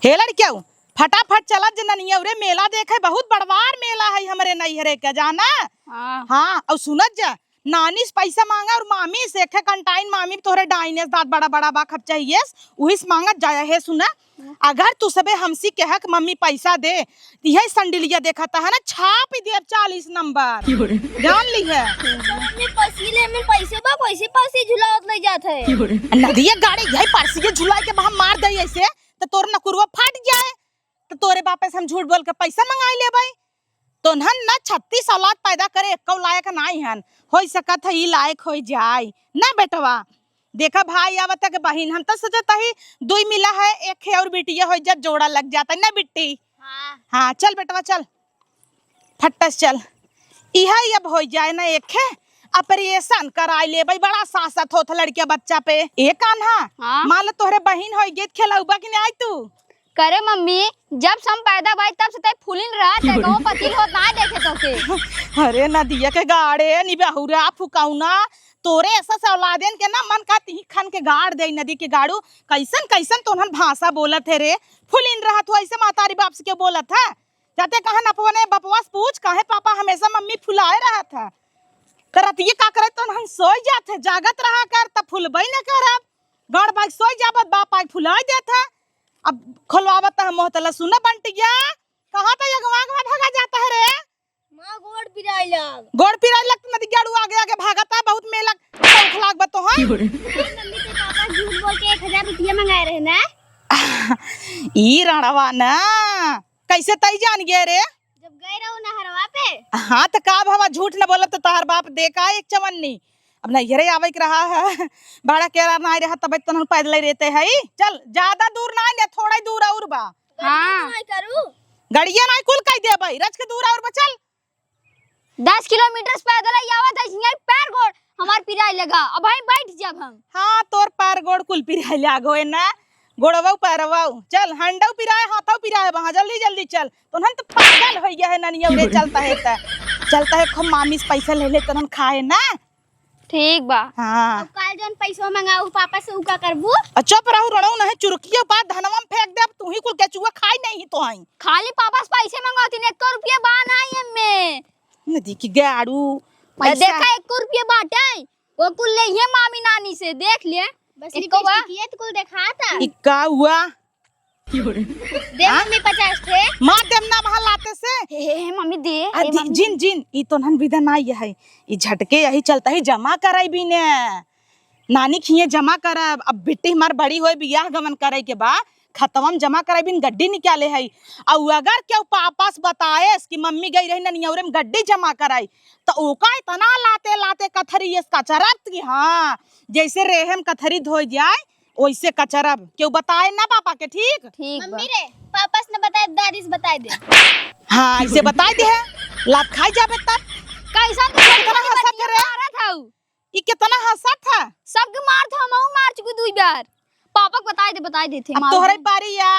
हे लड़किया फटाफट चला जननिया रे मेला देखे बहुत बड़वार मेला है हमरे नैहरे के जाना। हाँ और सुनत जा नानी से पैसा मांगा और मामी से कंटाइन मामी तोहरे डाइनेस दांत बड़ा बड़ा बा खप चाहिए वही से मांगत जाया है। सुना अगर तू सबे हमसी कह कि मम्मी पैसा दे यही संडिलिया देखता है ना छाप दे 40 नंबर जान ली है पैसे झुलावत नहीं जात है नदिया गाड़ी यही परसी झुला के हम मार दे ऐसे तो तोर नकुरवा फट जाए तो तोरे बापे से हम झूठ बोल के पैसा मंगाई ले भाई तो नन ना 36 औलाद पैदा करे एक लायक नहीं हन हो सकत है ई लायक हो जाए ना बेटवा। देखा भाई आवत है के बहन हम तो सोचता ही दुई मिला है एक है और बिटिया हो जा जोड़ा लग जाता है ना बिट्टी। हाँ चल बेटवा चल फटस चल यही अब हो जाए ना एक है ऑपरेशन कराई ले भाई बड़ा सासत होता लड़किया बच्चा पे एक कान्हा। मान लो तोहरे बहन हो गेत खेलौबा कि नहीं आई तू करे मम्मी जब हम पैदा भाई तब से फूलिन रहा ते को पति होत ना देखे तो के अरे नदिया के गाड़े निबहुरा फुकाउना तोरे ऐसा से औलादेन के ना मन का तिही खन के गाड़ दे नदी के गाड़ू कैसन कैसन तोहन भाषा बोलत है रे फुलिन रहा तो ऐसे मातारी बाप से के बोलत है जाते कहा नपवने बपवास पूछ काहे पापा हमेशा मम्मी फुलाए रहा था करत ये का करे तो हम सोई जाते जागत रहा कर तब फुलबई न करब गड़ भाई सोई जाबत बाप आई फुलाई देता अब खोलवावत है मोहतला सुना बंटिया कहां पे यगवा भागा जाता है रे मां गोड़ पिराई लग तो नदी गाड़ू आगे आगे भागता बहुत मेला पंख लाग बतो है मम्मी के पापा झूठ बोल के 1000 रुपया मंगाए रहे ना ई रणवा ना कैसे तई जान गए रे जब गए रहो नहरवा पे। हाँ तो का भावा झूठ न बोलत तो तोहर बाप देखा एक चवन्नी अब नैहरे आवे के रहा है बड़ा केरा नहीं रहा तब तो पैदल ही रहते है चल ज्यादा दूर ना ने थोड़ा दूर और बा। हां करू गड़िया नहीं कुल कह दे भाई रच के दूर और बचल 10 किलोमीटर पैदल ही आवत है यही पैर गोड़ हमार पिराई लगा अब हम बैठ जब हम। हाँ तोर पैर गोड़ कुल पिराई लागो है ना गोड़वा पैरवा चल हंडा पिराए हाथों पिराए वहां जल्दी जल्दी चल तो तो पागल हो गया है ननिया उड़े चलता है खूब मामी से पैसा ले ले तो खाए ना ठीक बा। हाँ अब काल जन पैसा मंगाऊ पापा से उका करबू चुप रहू रणऊ नहीं चुरकिया बात धनवा में फेंक दे अब तू ही कुल केचुआ खाई नहीं तो आई खाली पापा से पैसे मंगाती ने 1 रुपया बान आई में नदी की गाड़ू देखा 1 रुपया बाटे वो कुल ले ये मामी नानी से देख ले बस लिपस्टिक कुल देखा था इक्का हुआ दे मम्मी 50 थे मां देम ना वहां लाते से हे मम्मी दे जिन जिन ई तो नन विधा नहीं है ई झटके यही चलता ही जमा कराई भी ने नानी खिए जमा करब अब बेटी हमार बड़ी होए बियाह गमन करे के बा खतवम जमा कराई बिन गड्डी निकाले है और अगर केहू पापा से बताए कि मम्मी गई रही ननियौरे में गड्डी जमा कराई तो ओका इतना लाते लाते कथरी ये कचरत की। हाँ जैसे रेहम कथरी धो जाए वैसे कचरब क्यों बताए ना पापा के ठीक मम्मी रे पापा ने बताए दादी से बताए दे। हाँ ऐसे बताए दे लात खाई जाबे तब कैसा कितना हंसत रे ई कितना हंसत था सबके मार था हम मार चुके 2 बार पापा को बताए दे थे अब तोहरे पारी या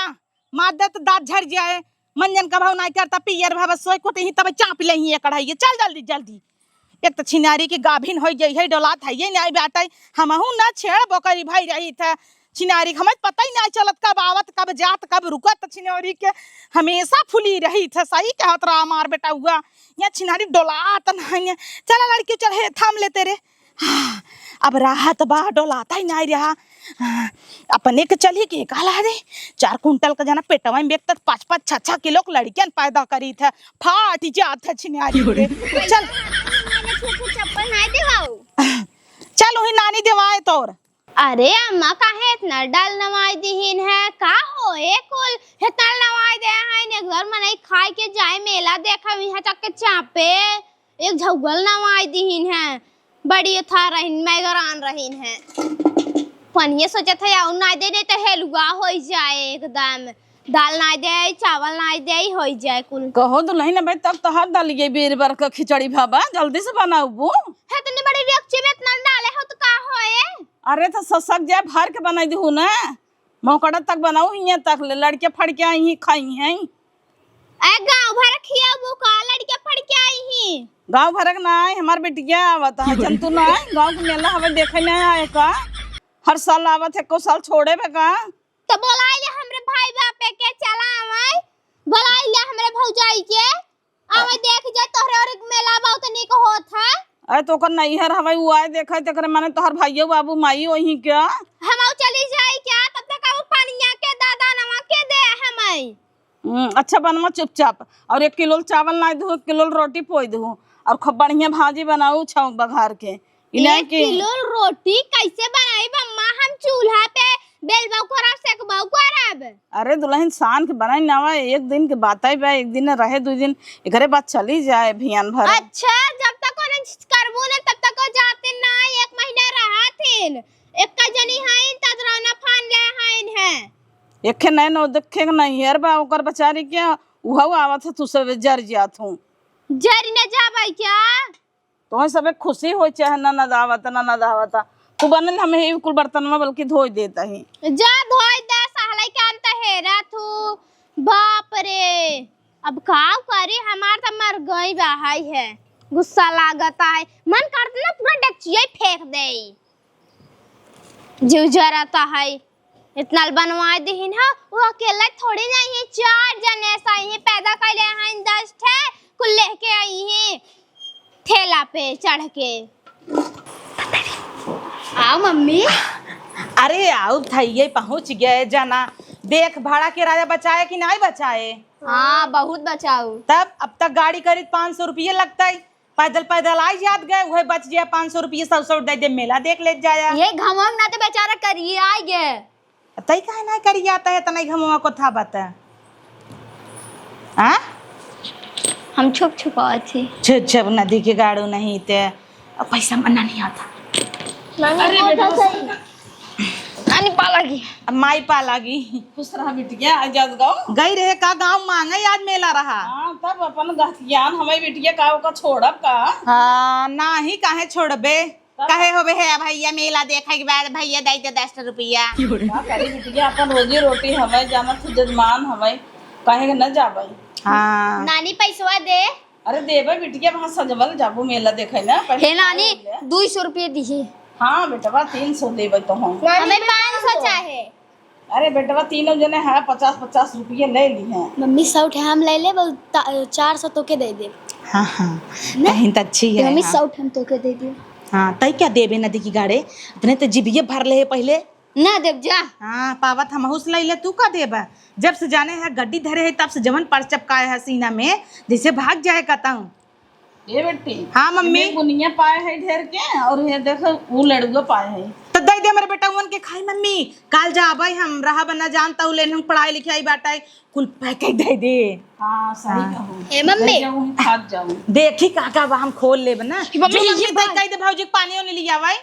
मार दे तो दांत झड़ जाए मंजन का भाव नहीं करता पियर भाव सोई को ही तब चाप ले ही कढ़ाई चल जल्दी जल्दी एक तो छिनारी की गाभिन हो गई है डोलात है ये नहीं बाटे हमहू ना छेड़ बकरी भाई रही था छिनारी हमें पता ही नहीं चलत कब आवत कब जात कब रुकत छिनारी के हमेशा फुली रही था सही कहत रहा मार बेटा हुआ यहाँ छिनारी डोलात नहीं चल लड़की चल हे थाम लेते रे। हाँ, अब राहत बा डोलाता ही नहीं रहा। हाँ, अपने के चली के काला रे 4 कुंटल का जना पेटवा में बेचत 5-5 6-6 किलो लड़कियन पैदा करी था फाट जात छिनारी चल चप्पल नहीं देवाऊ चल वही नानी देवाए तोर। अरे अम्मा काहे इतना डाल नवाई दीहिन है का हो कुल इतना नवाई दे है ने घर में नहीं खाए के जाए मेला देखा यहां तक के चापे एक झगल नवाई दीहिन है बड़ी था रहीन मैगरान रहीन है पनिए सोचा था या ना दे नहीं तो हेलुआ हो जाए एकदम दाल ना दे चावल ना दे हो जाए कुल कहो तो नहीं ना भाई तब तो हाथ डालिए बेर बार का खिचड़ी भाबा जल्दी से बनाओ वो है तने बड़ी रेक्चे में इतना डाले हो तो का होए अरे तो ससक जाए भर के बनाई दहू ना मौकड़ा तक बनाऊ हिया तक ले लड़के फड़ के आई ही खाई हैं ए गांव भर खिया वो का लड़के फड़ के आई ही गांव भरक ना है हमार बेटिया आवत है जंतु ना गांव के मेला हमें देखे ना आए का हर साल आवत है को साल छोड़े बे का तो बोलाइले हमरे भाई बाप के कई के आवे देख जा तोहरे और मेला बहुत निक होत है। अरे तो कर नैहर हवाई वो आए देखा तकरे माने तोहर भाइयो बाबू माई वही क्या हम चली जाई क्या तब तक आऊ पानिया के दादा नवा के दे हमें। अच्छा बनवा चुपचाप और 1 किलो चावल ना दू 1 किलो रोटी पोई दू और खूब बढ़िया भाजी बनाऊ छौंक बघार के। 1 किलो रोटी कैसे बनाई अम्मा? हम चूल्हा पे बेलबाऊ करब सेकबाऊ करब। अरे दुल्हन शान के बनाई नवा 1 दिन के बात है बा, 1 दिन रहे 2 दिन एकरे बाद चली जाए भियान भर। अच्छा जब तक करबू ना तब तक जाते ना 1 महीना रहथिन। एक का जनी हईन तजराना फान ले हईन है एखे नहीं नो देखे नहीं यार बा ओकर बेचारी के उहौ आवत है तू सब जर जात हूं जरी न जाबै क्या? तो सब खुशी हो चाहे ना दावत ना दावत तू बनल हमें ही कुल बर्तन में बल्कि धोई देता ही जा धोई दे सहलाई के अंत हेरा तू। बाप रे अब काव करी हमार त मर गई बहाई है। गुस्सा लागता है मन करता ना पूरा डेकचिया फेंक दे। जीव जराता है इतना बनवा दीहिन है वो अकेला थोड़ी नहीं है 4 जने सही पैदा कैले हैं 10 ठे कुल लेके आई है ठेला पे चढ़ के। आओ मम्मी। अरे आओ थैये पहुंच गए जाना। देख भाड़ा के राजा बचाए कि नहीं बचाए? हाँ बहुत बचाऊ। तब अब तक गाड़ी करीब 500 रुपये लगता है। पैदल पैदल आई जात गए वही बच जाए 500 रुपये 100 दे दे मेला देख ले जाया। ये घमम ना तो बेचारा करिए आई गए। तई काहे ना करी जाता है तनाई घमवा को था बता। हाँ हम छुप छुपाए थे। छुप छुप नदी के गाड़ू नहीं थे अब पैसा मना नहीं आता। नानी पालागी अब माई पालागी खुश रहा बिटिया आज जात गाँव गई रहे का गाँव मांगे आज मेला रहा। हाँ तब अपन गहतियान हमें बिटिया का छोड़ब का। हाँ ना ही काहे छोड़बे काहे होबे है भैया मेला देखे के बाद भैया दे दे 10 रुपया। का करी बिटिया अपन रोजी रोटी हमें जाना तो जजमान हमें काहे न जाबै। हाँ नानी पैसवा दे। अरे देबे बिटिया वहां सजवल जाबू मेला देखे ना। हे नानी 200 रुपये दी। हाँ बेटवा 300 देबे तो हम हमें 500 चाहे। अरे बेटवा तीनों जने है 50-50 रुपये ले ली हैं। मम्मी 100 ठे हम ले ले 400 तो के दे दे। हाँ हाँ कहीं तो अच्छी है। मम्मी हाँ। 100 ठे हम तो के दे दे। हाँ तई क्या देबे नदी की गाड़े अपने तो जिबिये भर ले पहले ना देव जा। हाँ पावत हम हुस ले तू का देबा जब से जाने है गड्डी धरे है तब से जवन पर चपकाए है सीना में जैसे भाग जाए कहता हूँ। ये बेटी हाँ मम्मी बुनिया पाए है ढेर के और ये देखो वो लड़ुआ पाए है तो दे दे मेरे बेटा उन के खाई मम्मी काल जा भाई हम रहा बना जानता हूँ लेने पढ़ाई लिखाई बाटाई कुल पैकेट दे दे। हाँ सही कहूँ ए मम्मी भाग जाऊँ देखी काका हम खोल ले बना मम्मी, ये बात- कह दे भाजी पानी नहीं लिया भाई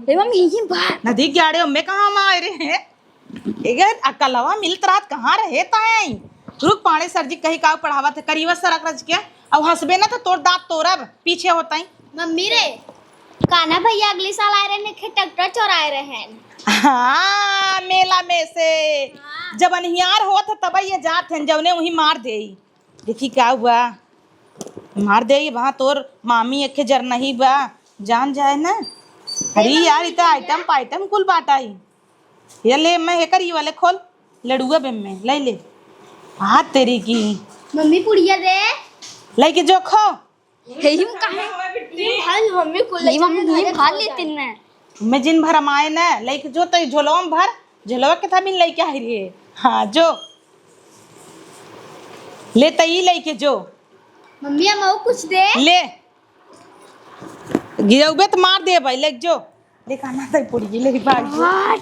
ए मम्मी ये बात नदी गाड़े में कहाँ हम आए रहे हैं एगर अकलवा मिलत रात कहाँ रहे ताई रुक पाड़े सर जी कहीं का पढ़ावा थे करीबा सरक रज के अब हंसबे ना तो तोड़ दांत तोड़ब पीछे होता ही। मम्मी रे काना भैया अगले साल आए रहे ने ट्रैक्टर चोराए रहे। हाँ मेला में से जब अनहियार होत है तब ये जात हैं जवने वही मार दे देखी क्या हुआ मार दे वहाँ तोर मामी एक जर नहीं बा जान जाए ना। अरे यार इतना आइटम पाइटम कुल बाटाई ये ले मैं हे करी वाले खोल लड़ुआ बेम में ले ले हाथ तेरी की मम्मी पुड़िया दे ले के जो खो हिम काहे भाई मम्मी को ले मम्मी भाल लेती ना मैं जिन भर माए ना ले के जो तो झोलवा भर झोलवा के था बिन ले के आई रे। हाँ जो ले तई ले के जो मम्मी हम कुछ दे ले गिरौबे तो मार दे भाई ले जो देखा ना तई पुड़ी ले भाग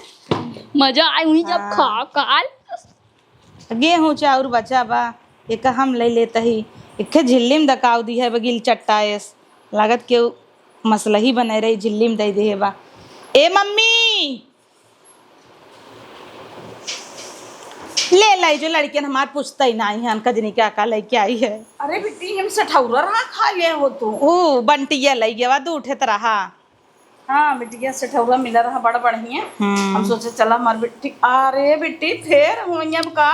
मजा आई हुई जब खा काल गेहूं चाउर बचा बा एक हम ले लेते ही एक झिल्ली में दकाव दी है बगिल चट्टाएस लागत के मसला ही बने रही झिल्ली में दे दे बा। ए मम्मी ले लाई जो लड़के हमार पूछता ही नहीं है कजनी क्या का लेके आई है। अरे बेटी हम सठौरा रहा खा गए हो तू ओ बंटिया लई गया दू उठे तो रहा। हाँ बिटिया सठौरा मिला रहा बड़ा बढ़िया हम सोचे चला हमार बेटी अरे बेटी फिर हुआ का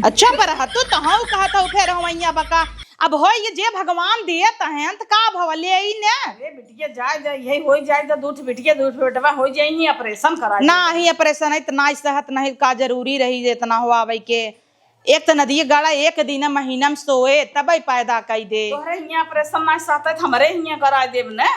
अच्छा पर तो तहां कहा था फिर हुआ बका अब हो ये जे भगवान दिए तहन त का भवले ई ने। अरे बिटिया जाए जा यही हो जाए तो दूठ बिटिया दूठ बेटवा हो जाए ही ऑपरेशन करा ना ही ऑपरेशन है इतना सेहत नहीं का जरूरी रही जे इतना हुआ भाई के एक तो नदी गाड़ा एक दिन महीना में सोए तब पैदा कई दे। तोहरे हियां ऑपरेशन ना साथे हमरे हियां करा देब ने।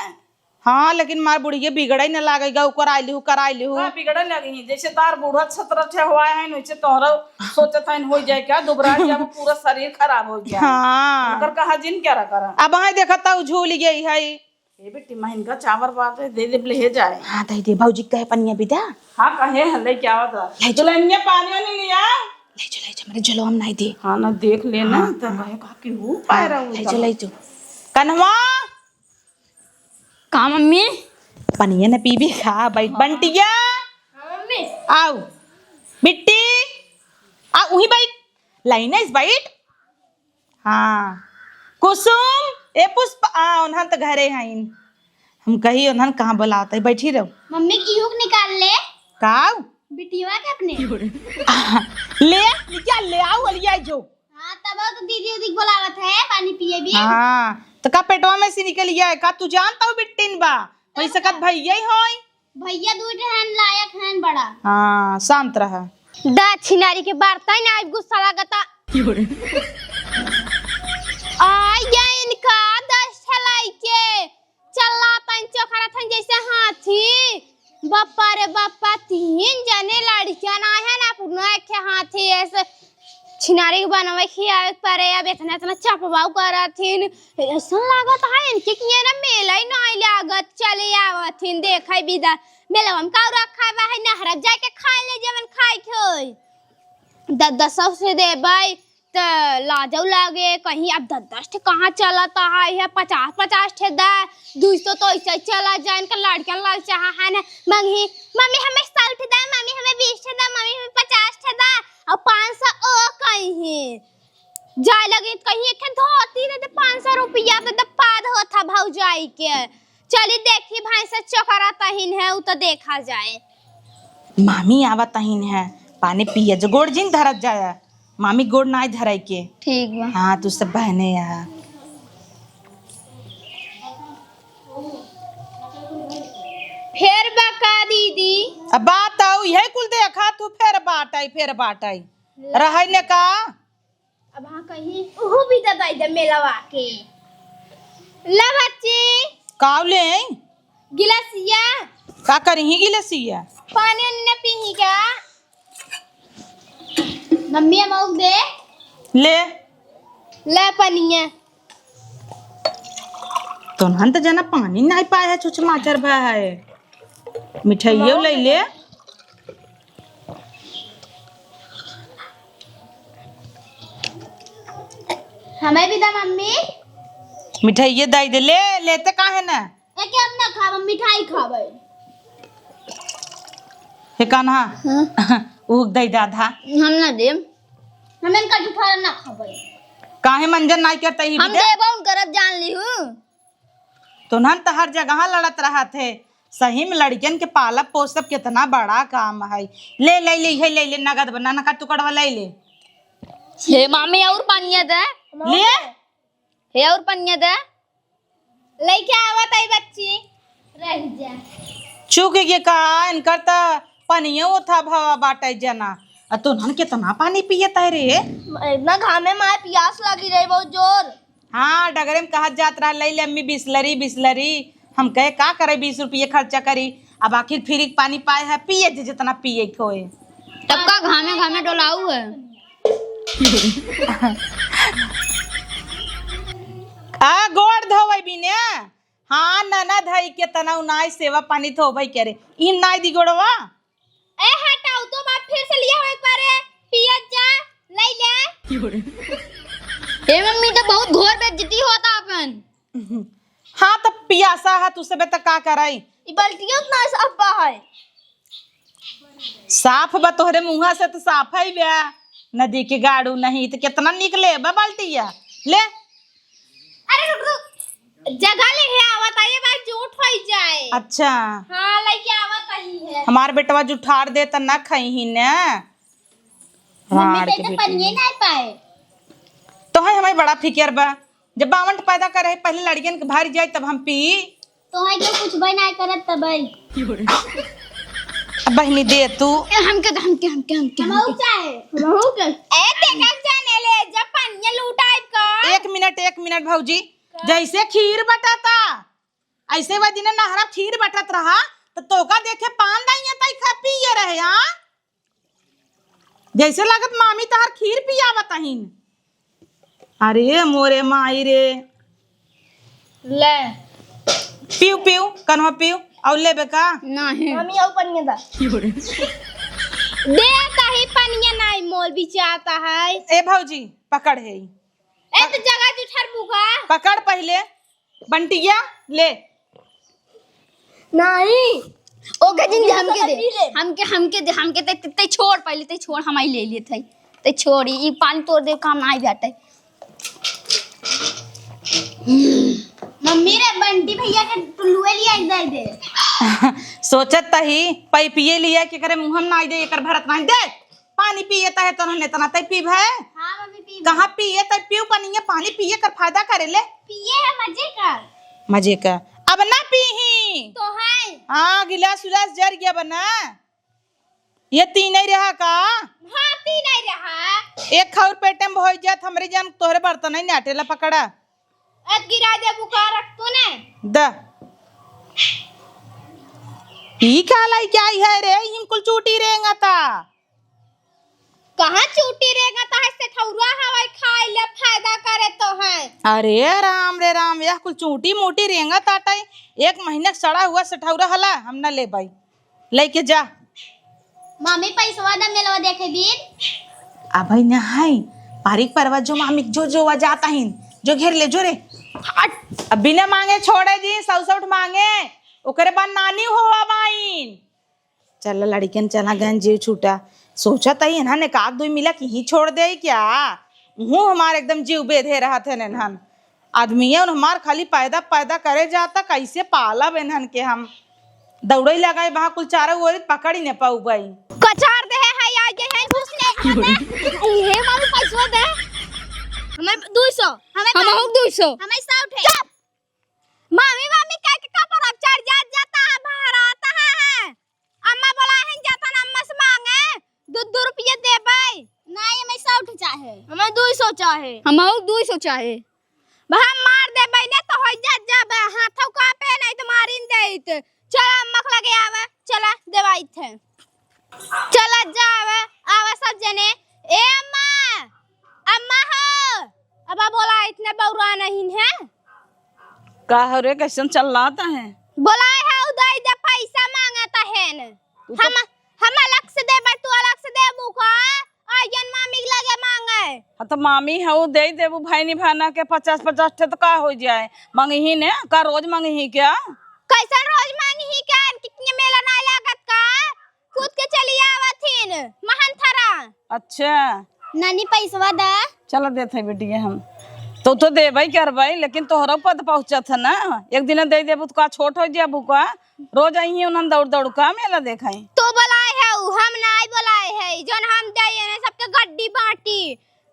हाँ लेकिन मार बुढ़िया बिगड़े न लागेगा कराई लिहू का बिगड़े लगी जैसे तार बूढ़ा 17 हुआ है वैसे तोहरा सोचत है हो जाए क्या दुबरा जब पूरा शरीर खराब हो गया। हाँ कर कहा जिन क्या करा। अब वहाँ देखता झूल गई है। ए बेटी महिन का चावल बात दे दे ले जाए। हाँ दे भौजी कहे पनिया बिदा हाँ कहे हल्ले क्या होता चले इन्हें पानी नहीं लिया ले जो मेरे जलो हम नहीं दे। हाँ ना देख लेना तो कहे का कि वो पाए रहा ले जो कन्हवा का मम्मी पनिया न पीबी खा बैठ बंटिया मम्मी आओ बिट्टी आ वहीं बैठ लाइन इस बैठ। हाँ कुसुम ए पुष्प आ उन्हन तो घरे हैं हम कही उन्हन कहाँ बुलाते बैठी रहो। मम्मी की हुक निकाल ले काऊ बिटिया के अपने ले निकाल ले आओ अलिया जो। हाँ तब तो दीदी उदी बुलावत है पानी पिए भी। हाँ तो का पेटवा में से निकल गया है का तू जानता हो बिट्टिन बा वैसे कद भैया ही होई भैया दूध है लायक है बड़ा। हाँ शांत रहा दक्षिणारी के बारता ना आज गुस्सा लागता आया इनका 10 ठलाई के चला तन चोखरा थन जैसे हाथी बापा रे बापा 3 जने लड़कियां ना है ना पुना के हाथी ऐसे छिनारी के बनवे खियावे परे अब इतना इतना चपवाऊ करथिन ऐसा लागत है इनके किए ना मेला ही नहीं लागत चले आवथिन देखै बिदा मेला हम का रखा बा है नहर जाके के खाए ले जवन खाए खोई 10 से देबै त लाजौ लागे कहीं अब 10 ठे कहाँ चलता है 50 ठे दा 200 तो ऐसे चला जाए इनका लड़कियां लाल चाहा है ना मंगी मम्मी हमें 60 ठे दा मम्मी हमें 20 ठे दा मम्मी हमें 50 ठे दा और 500 ओ कहीं जाए लगे कहीं एक धोती दे 500 रुपया तो पाद होता भौजाई के चली देखी भाई से चोकरा तहिन है उ तो देखा जाए। मामी आवा तहिन है पानी पिए जो गोड़ जिन धरत जाए मामी गोड़ ना धराई के ठीक बा। हाँ तू सब बहने यहाँ फिर बका दीदी अब बात आओ यही कुल देखा तू फिर बाट आई रह ने का अब हाँ कहीं ओहो भी तो दे मेलवा के ला बच्ची काव ले गिलासिया का करी गिलसिया पानी न पीही का मम्मी अमौक दे ले पनिया तो नहन तो जना पानी नहीं पाए है छुछ माचर भाई मिठाइयों ले ले हमें भी दा मम्मी मिठाइये दे दे ले लेते का है ना एक हम ना खाब मिठाई खाबे हे कान्हा हां उ दे दाधा हम ना देम हमें का जुठारा ना खाबे काहे मंजन नहीं करते ही हम देबो उन करब जान ली हूं तो नहन तो हर जगह लड़त रहा थे सही में लड़कियन के पालब पोसब कितना बड़ा काम है। ले नगद बना ना का टुकड़वा ले ले हे मम्मी और पानिया दे ले हे और पानिया दे लेके आवत आई बच्ची रह जा चुक के का इनकर त पनियो था भवा बाटे जना तो नहन कितना पानी पिए रे इतना घामे में प्यास लगी रही बहुत जोर। हाँ डगरे में कहा जात रहा ले अम्मी बिस्लरी हम कहे का करे 20 रुपये खर्चा करी अब आखिर फ्री पानी पाए है पिए जितना पिए खोए तब का घामे डोलाऊ है आ गोड़ धोवे बिने हाँ नना धई के तना नाई सेवा पानी धोवे करे इन नाई दी गोड़वा ए हटाओ तो बात फिर से लिया हो एक बार पिया जा ले ए मम्मी तो बहुत घोर बेइज्जती होता अपन। हाँ तो पियासा है तू सबे तक का कराई ई बाल्टियां उतना साफ बा है साफ बा तोहरे मुंहा से तो साफ है बे नदी के गाड़ू नहीं तो कितना निकले बा बाल्टिया ले अरे रुक जगह ले है आवत है बात झूठ हो जाए। अच्छा हां लेके आवत ही है हमार बेटवा जुठार दे त ना खाई ही ने मम्मी पे तो पनिए नहीं पाए तो है हमें बड़ा फिकर बा जब बावंट पैदा करे पहले लड़कियन के भारी जाए तब हम पी तो है के कुछ भाई नहीं करत तब बहनी दे तू हम के चाहे ए देखा भौजी जैसे खीर बटाता ऐसे वह दिन नहरा खीर बटत रहा तो तोका देखे पान नहीं तई खा पिए रहे यहाँ जैसे लागत मामी तहार खीर पिया बताहीन। अरे मोरे माई रे ले पीऊ पीऊ कन्वा पीऊ और ले बेका नहीं मम्मी और पनिया दा देता ही पनिया नहीं मोल भी चाहता है। ए भौजी पकड़ है ए तो जगह जुठर बुका पकड़ पहले बंटिया ले नहीं ओके जिंदगी हमके दे ते छोड़ पहले ते छोड़ हम ले लिए थे ते छोड़ी ई पानी तोड़ दे काम नहीं बैठे। मम्मी रे बंटी भैया के टुल्लुए लिया इधर दे सोचत तही पई पिए लिया कि करे मुंह में नहीं दे एकर भरत नहीं दे पानी पिए तहे तो ने तना तई पीब है। हां मम्मी पी कहां पिए तई पीऊ पनिया पानी पिए कर फायदा करे ले पिए है मजे का अब ना पीही तो है हाँ गिलास उलास जर गया बना ये तीन ही रहा का हां पी नहीं रहा एक खाउर पेटे में होई जात हमरे जान तोहरे बर्तन नहीं नाटेला पकड़ा अब गिरा दे बुका रख तूने द ई कालाई क्या है रे हिम कुल चूटी रेंगा ता कहां चूटी रहेगा ता से ठौरा हवाई खाए ले फायदा करे तो है। अरे राम रे राम यह कुल चूटी मोटी रेंगा ताटाई एक महीना सड़ा हुआ सठौरा हला हम ना ले भाई लेके जा मम्मी पैसा दा मेलवा देखे दिन अब भाई ना हाई पारिक परवा जो मामी जो जाता ही जो घेर ले जो रे हट अब बिना मांगे छोड़े जी सौसठ मांगे ओकरे बाद नानी हो बाइन चल लड़कियन चला गन जीव छूटा सोचा तही ना ने काक दुई मिला कि ही छोड़ दे क्या हूँ हमारे एकदम जीव बेधे रहा थे नहन आदमी है हमार खाली पैदा पैदा करे जाता कैसे पाला बेनहन के हम दौड़े लगाए वहां कुल चारों ओर पकड़ ही न पाऊ भाई कचार दे है आ जे है घुसने हे मामी पैसा दे हमें 200 हमें 200 हमें 100 है मामी मामी कह के का पर अब चढ़ जाता है बाहर आता है अम्मा बोला है जाता ना अम्मा से मांगे 2 रुपया दे भाई नहीं हमें 100 चाहे हमें 200 चाहे हमें 200 चाहे भाई मार दे भाई ने तो हो जा हाथों का पे नहीं तो मारिन देत चला अम्मा को लगे आवे चला देवाई थे चला जावे आवे सब जने ए अम्मा अम्मा हो अब बोला इतने बौरा नहीं है का हो रे कैसन चल रहा है बोला है उदय दे पैसा मांगता है न हम अलग से दे भाई तू अलग से दे मुका आयन मामी लगे मांगे हाँ तो मामी है वो दे देबू भाई निभाना के 50-50 ठे तो का हो जाए मंगही ने का रोज मंगही क्या कैसन रोज मांगी ही क्या कितने मेला ना लागत का खुद के चली आवथिन महन थरा अच्छा नानी पैसा दे चलो देते बेटिया हम तो दे भाई कर भाई लेकिन तोहरा पद पहुंचत है ना एक दिन दे देबू तो का छोट हो जाबू का रोज आई उन्हन दौड़ दौड़ का मेला देखाई तो बोलाए है हम नहीं बोलाए है जन हम दे ने सबके गड्डी बाटी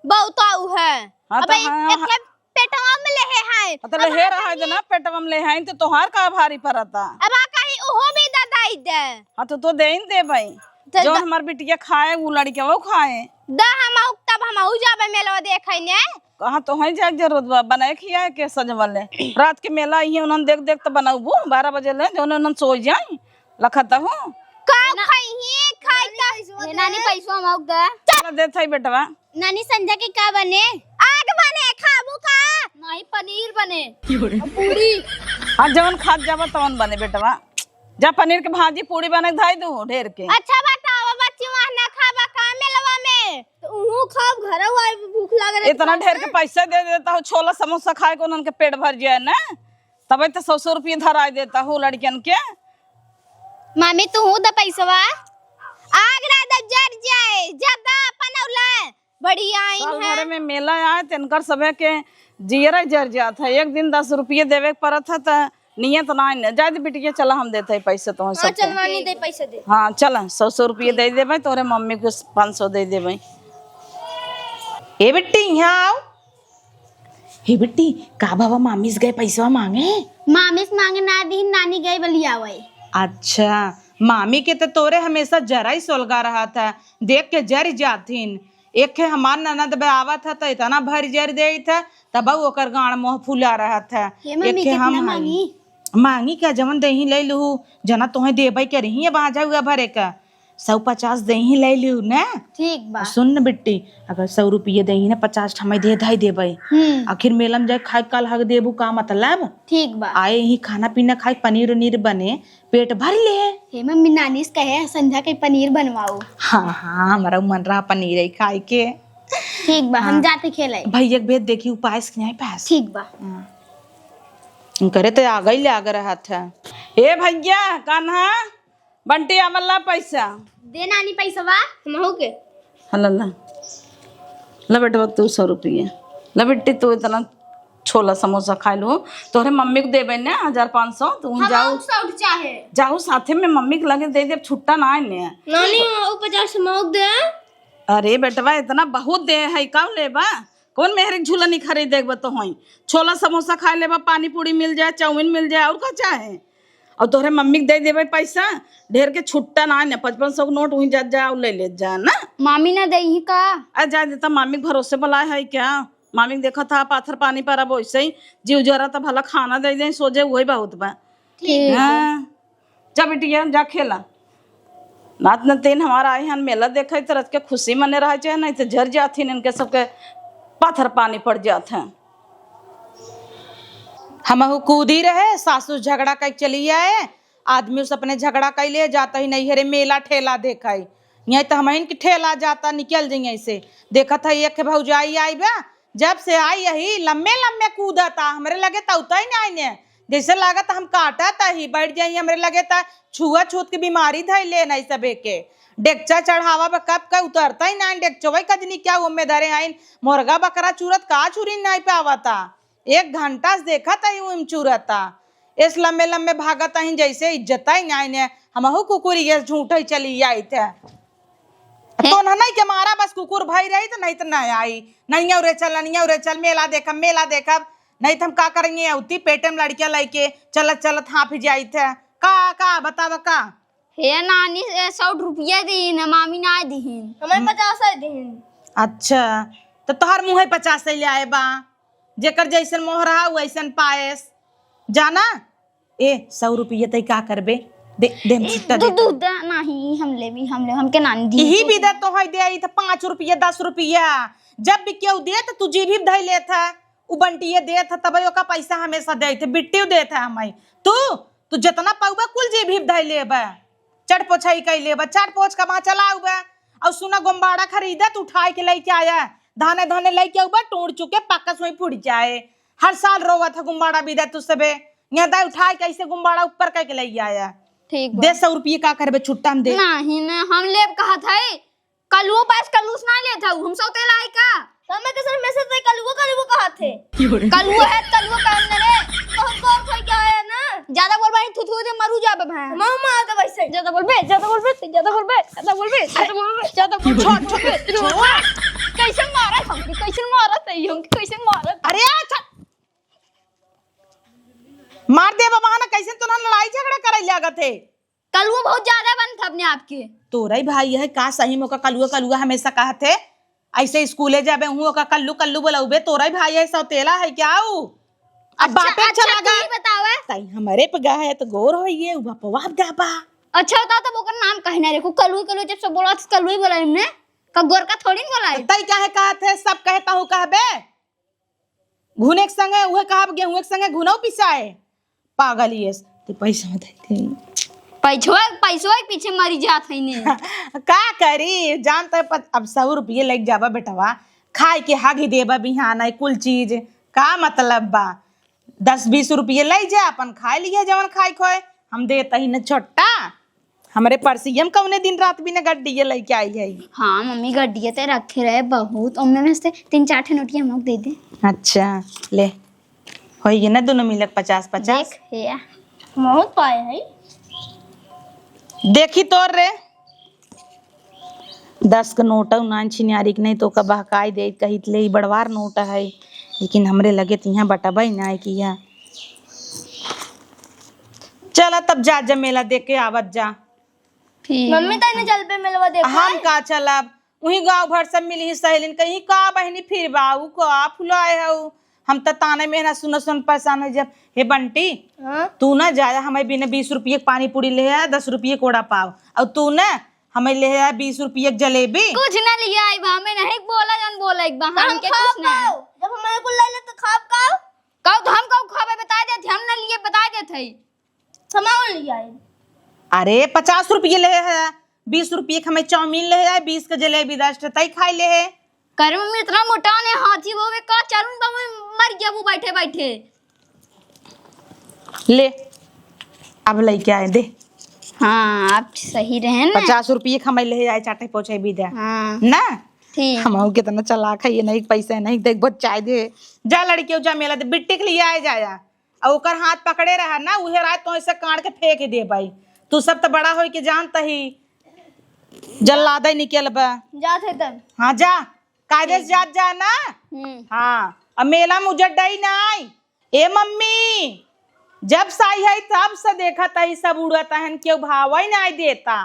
बहुत आऊ है हाँ अब एक पेटवा में ले है तो ले रहा है ना पेटवा में ले है तो तोहार का भारी पड़ता अब कहीं ओहो भी ददाई दे हाँ तो दे ही दे भाई जो हमार बिटिया खाए वो लड़के वो खाए दा हम तब हम जाबे मेला देखे ने कहाँ तो है जाग जरूरत बा बनाए खिया के सजवल ले रात के मेला ही उन्हन देख देख तो बनाऊ 12 बजे ले जो उन्हन सो जाए लखता हूँ का खाई नानी पैसा हम दे चल दे थई बेटवा नानी संध्या के का बने आग बने खाबू का नहीं पनीर बने पूरी हाँ जवन खाद जावा तवन बने बेटवा जा पनीर के भाजी पूरी बने धाई दू ढेर के अच्छा बताओ बच्ची वहां खाबा का मेलवा में तो ऊ खाब घर हुआ भूख लग रही इतना ढेर के पैसा दे देता हूँ छोला समोसा खाए को उनके पेट भर जाए ना तब तो 100 रुपये धरा देता हूँ लड़कियन के मामी तू हूं द पैसवा आग ना द जर जाए ज्यादा पनौला बढ़िया आइन है घरे में मेला आए तिनकर सबे के जियरा जर जात है एक दिन 10 रुपये देवे पड़त है तो नियत ना जाए बिटिया चला हम देते है पैसे तो सब चल नानी दे पैसे दे हाँ चल 100 रुपये दे देवे तोरे मम्मी को 500 दे देवे ए बेटी यहाँ आओ हे बेटी का बाबा मामीस गए पैसा मांगे मामी से मांगे ना दी नानी गई बलिया वही अच्छा मामी के तो तोरे हमेशा जरा ही सोलगा रहा था देख के जर जातीन एक के हमार ननद बरावा था तो इतना भर जर दे था तब ओकर गाड़ मोह फुला रहा था। हे मम्मी एक के हम कितना हई। मांगी? मांगी क्या जवन दही ले लू जना तुम्हें देबई के रही है बाजा हुआ भरे का 150 दही ले लू ना। ठीक बा। सुन न बिट्टी अगर 100 रुपये दही ना 50 ठमाई दे धाई देबई आखिर मेलम जाए खाए कल हग देबू का मतलब ठीक बा। आए ही खाना पीना खाए पनीर उनीर बने पेट भर ले। हे मम्मी नानी से कहे संध्या के पनीर बनवाओ। हाँ हाँ हमारा मन रहा पनीर ही खाए के। ठीक बा हम जाते खेले। भैया के भेद देखी उपाय से नहीं पास ठीक बा। करे तो आ गई लाग रहा था। ए भैया कान्हा बंटी आवला पैसा दे नानी पैसा बा हमहू के। हल्ला ला बेटवा तू 100 रुपये ला बेटी तू इतना छोला समोसा खा लो तोहरे मम्मी को देबे ना 1500 तुम जाओ साउथ चाहे जाओ साथे में मम्मी के लगे दे दे छुट्टा ना है ने नानी ओ 50 मौक दे। अरे बेटवा इतना बहुत दे है कौन लेबा कौन मेहर झूला नहीं खरीद देबा तो होई छोला समोसा खा लेबा पानी पूरी मिल जाए चाउमीन मिल जाए और का चाहे और तोहरे मम्मी के दे देबे पैसा ढेर के छुट्टा ना है 500 के नोट वहीं जा जाओ ले ले जा ना। मामी ना दही का आ जा देता मामी के भरोसे भला है क्या मामी के देखा था पाथर पानी पर अब वैसे ही जीव जरा तो भला खाना दे दे सोचे वही बहुत बा। हाँ जा बेटिया जा खेला नात न तीन हमारा आए हन मेला देखे तो रथ के खुशी मने रह चाहे नहीं तो झर जाती इनके सबके पाथर पानी पड़ जाते हैं। हम कूदी रहे सासू झगड़ा कर चली आए आदमी उस अपने झगड़ा कर ले जाता ही नहीं हरे मेला ठेला देखा यही तो हम की ठेला जाता निकल जाइए ऐसे देखा था एक भौजाई आई बा जब से आई यही लम्बे लम्बे कूदा था हमरे लगे तो उतना ही नहीं ने जैसे लगा था हम काटा था ही बैठ जाइए हमरे लगे था छुआ छूत की बीमारी था ले नहीं सबे के डेक्चा चढ़ावा बा कब का उतरता ही नहीं डेक्चो कजनी क्या उम्मे धरे आइन मुर्गा बकरा चूरत का चूरी नहीं पावा था 1 घंटा से देखा था यूं चूरता इस लम्बे लम्बे भागत ही जैसे इज्जत ही नहीं ने हमहू कुकुरी ये झूठ ही चली आई थे तो नहीं के मारा बस कुकुर भाई रही तो नहीं तो नहीं आई नहीं उरे चल मेला देखब नहीं तो हम का करेंगे उती पेटे में लड़कियां लेके चलत चलत हाँफ जाई थे का बतावा का। हे नानी 100 रुपया दी ना मामी ना दीहिन हमें 50 दीहिन। अच्छा तो तोहर मुँह 50 ले आए बा जेकर जैसन मोह रहा वैसन पाएस जाना ए 100 रुपये तय का करबे दे हम छुट्टा दे दूध नहीं हम के नानी दी यही भी दे तो है दे आई था 5 रुपया 10 रुपया जब भी क्यों दे तो तुझे भी धई ले था उ बंटिए दे था तब का पैसा हमेशा दे थे बिट्टी दे था हमें तू जितना पाऊबा कुल जी भी धई लेबा चट पोछाई कई लेबा चट पोछ का वहां चला हुआ और सुना गोम्बाड़ा खरीदा तो उठाए के लेके आया धाने धाने लेके आऊबा टूट चुके पक्का सोई फुट जाए हर साल रोवा था गुम्बाड़ा भी दे तू सबे यहाँ दा उठाए कैसे गुम्बाड़ा ऊपर करके ले आया। ठीक दे 100 रुपये का करबे छुट्टा हम दे नहीं ना हम लेब कहा था कलुओ पास कलूस ना ले था हम सौते लाई का हमें के सर मैसेज दे कलुओ कहा थे कलुओ है कलुओ कहने रे बहुत बोल कोई क्या है ना ज्यादा बोल भाई थू दे मरू जाबे भाई मां मार दे वैसे ज्यादा बोल छोड़ कैसे मारा अरे अच्छा मार दे बाबा ना कैसे तो ना लड़ाई झगड़ा करे लागत है कलुओ बहुत ज्यादा बन था अपने आप के तोरा ही भाई है का सही में का कलुआ हमेशा कहत है ऐसे स्कूले जाबे हूं का कल्लू बोलौबे तोरा ही भाई है सौतेला है क्या ऊ अब बातें चला गा बतावे तई हमारे पे गा है तो गौर होइए उ बापवा गाबा अच्छा बता तो ओकर नाम कहना रे को कलू जब सब बोला तो कलू ही बोला हमने का गोर का थोड़ी बोला है तई काहे कहत है सब कहता हूं कहबे घुने के संगे उहे कहब गेहूं के संगे घुनौ पिसाए पागल ये ते पैसा दे पैसो के पीछे मरी जात है ने का करी जानते अब 100 रुपये लग जाबा बेटवा खाए के हागी देबा बिहान है कुल चीज का मतलब बा 10-20 रुपये ले जा अपन खाए लिया जवन खाए खोए हम देता ही न छोटा हमारे परसियम कौने दिन रात भी न गड्डी लेके आई है। हाँ मम्मी गड्डी ते रखे रहे बहुत उनमें में से 3-4 ठे नोटियां हम लोग दे दे। अच्छा ले होइए ना दोनों मिलक 50-50 देख हे बहुत पाए है देखी तोर रे 10 का नोट नान छिनियारी के नहीं तो का बहकाई दे कहित ले बड़वार नोट है लेकिन हमरे लगे तो यहाँ बटबा ही ना किया चला तब जा मेला देख के आवत जा मम्मी तने चल पे मिलवा देखा हम का चलब वही गांव भर सब मिली सहेलिन कहीं का बहनी फिर बाऊ का फुलाए हऊ हम तो ताने में ना सुन परेशान हो जब हे बंटी तू ना जाया हमें बिना 20 रुपये पानी पूरी ले आया 10 रुपये कोड़ा पाव और तू ना हमें ले आया 20 रुपये जलेबी कुछ ना लिया आई बा मैं नहीं बोला जान बोला एक बार हम के कुछ ना जब हमारे को ले ले तो खाब काऊ तो हम काऊ खाबे बता दे हम ना लिए बता दे थे समाओ लिया आई अरे 50 रुपये ले है 20 रुपये हमें चाउमीन ले है 20 का जलेबी 10 तई खाई ले है कर मम्मी इतना मोटा ने हाथी वो वे का चलूं तो मैं मर गया वो बैठे बैठे ले अब लेके आए दे हाँ आप सही रहे ना 50 रुपये हमें ले आए चाटे पहुंचे भी दे हाँ ना ठीक हम कितना चालाक है ये नहीं पैसे नहीं देख बहुत चाय दे जा लड़की जा मेला दे बिट्टी के लिए आए जाया और ओकर हाथ पकड़े रहा ना उहे रात तो ऐसे काट के फेंक दे भाई तू सब तो बड़ा हो के जानता ही जल्लादा निकल बा जाते तब हाँ जा कायदे से जात जा ना हाँ अब मेला में उजड़ डई नहीं ए मम्मी जब साई है तब से देखा था ही सब उड़ता है क्यों भाव ही नहीं देता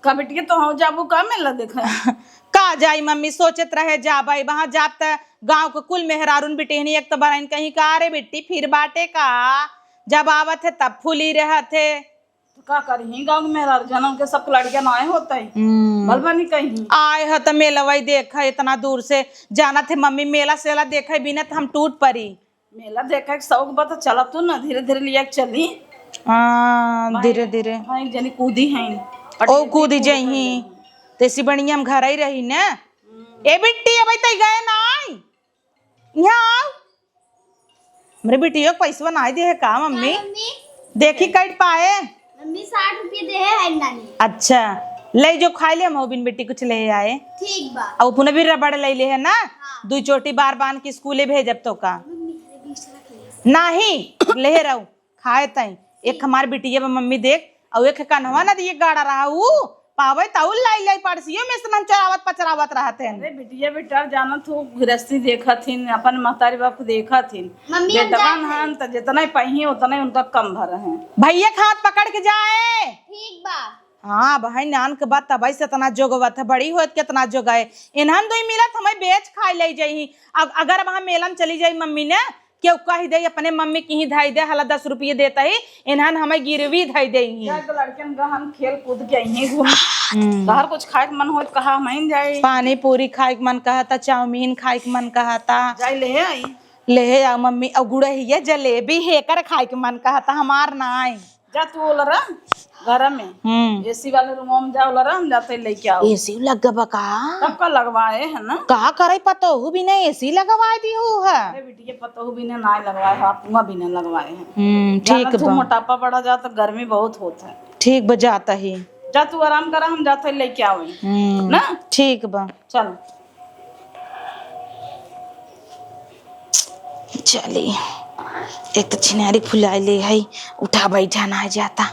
का बिटिया तो हम जाबू का मेला देखा का जाई मम्मी सोचत रहे जा भाई वहां जाब त गांव के कुल मेहरारून बिटेहनी एक तो बहन कहीं का रे बेटी फिर बाटे का जब आवत है तब फूली रहे थे तो का करी गाँव में मेरा जन्म के सब लड़कियां ना होता है बलबनी कहीं आए है तो मेला वही देखा इतना दूर से जाना थे मम्मी मेला सेला देखे बिना तो हम टूट पड़ी मेला देखा के शौक बता चला तू ना धीरे धीरे लिया के चली धीरे धीरे हाँ एक जनी कूदी है ओ कूदी जही तेसी बढ़िया हम घर ही रही ने ए बिट्टी अब तई गए ना यहाँ मेरे बिटियों को पैसा ना दे है का मम्मी देखी कट पाए मम्मी 60 रुपए दे है नानी अच्छा ले जो खाई ले हम बिन बेटी कुछ ले आए ठीक बा और पुनः भी रबड़ ले ले है ना दू चोटी बार बांध के स्कूले भेजब तो का नहीं ले रहू खाए तई एक हमार बिटिया मम्मी देख और एक कन्हवा ना दिए गाड़ा रहा ऊ पावे ताउल लाई लाई पड़सियो में से चरावत पचरावत रहते हैं अरे बिटिया बेटा जाना तू गृहस्थी देखा थीन अपन महतारी बाप को देखा थीन बेटवन हन त जितना पही उतना ही उनका कम भर है भैया हाथ पकड़ के जाए ठीक बा हाँ भाई नान के बात तब से इतना जोगवत है बड़ी होत कितना जोगाए इन्हन दो मिलत हमें बेच खाई ले जाई अब अगर वहां मेला में चली जाई मम्मी ने क्यों कही दे अपने मम्मी की ही धाई दे हला 10 रुपये देता ही इन्हन हमें गिरवी धाई दे तो लड़कियन गहन खेल कूद के यहीं घूम बाहर कुछ खाए के मन हो तो कहा हम जाए पानी पूरी खाए के मन कहा था चाउमीन खाए के मन कहा था जाए ले आई ले आ मम्मी और गुड़हिया जलेबी हेकर खाए के मन कहा था हमार ना आई जा तू ओलरा घर में एसी वाले रूम में जा ओलरा हम जाते लेके आओ एसी लगा का तब का लगवाए है ना का करे पतो हु भी नहीं एसी लगवा दी हु है अरे बिटिया पतो हु भी ने ना लगवाए है पुआ भी ने लगवाए हैं ठीक तू मोटापा बढ़ा जा तो गर्मी बहुत होता है ठीक बजाता ही जा तू आराम करा हम जाते लेके आओ ना ठीक बा चल चली एक तो छिनारी फुला ले है उठा बैठा ना जाता